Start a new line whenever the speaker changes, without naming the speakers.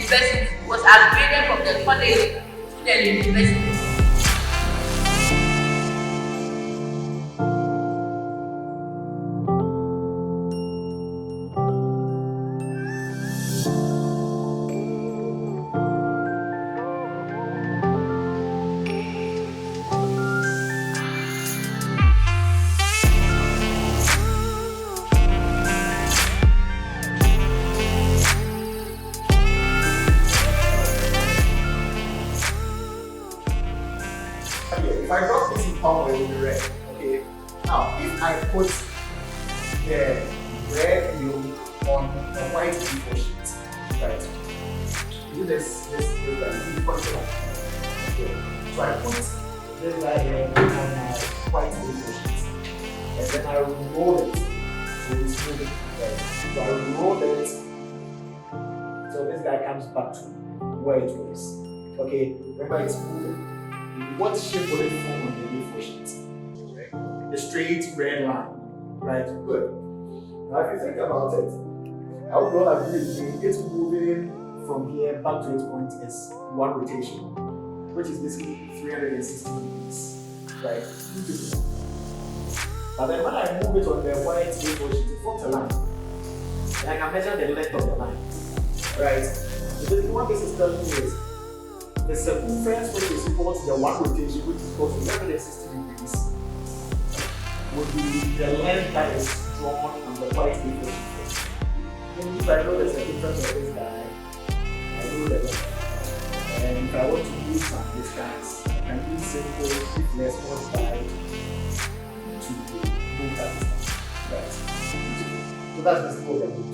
university, was upgraded from the college to the university.
If I drop this in power, it will be red. Okay. Now, if I put the red blue on a white A4 sheet, right? Do this okay. So I put this guy here on my white A4 sheet, and then I will roll it. So it's moving. Right? So I will roll it. So this guy comes back to where it was. Okay. Remember, it's moving. What shape will it form on the A4 sheet? Right? The straight red line. Right? Good. Now, if you think about it, I would all agree with me, it's moving from here back to its point is one rotation, which is basically 360 degrees. Right? Beautiful. But then when I move it on the white A4 sheet, it forms a line. And I can measure the length of the line. Right? So basically, what this is telling me is the circumference which is equal to the one rotation, which is equal to 360 degrees, would be the length that is drawn on the white A4 sheet. Then if I know the circumference of this guy, I know the length. And if I want to use some distance, I can use simple if less modified to move that distance. Right. So that's basically what we're going to do.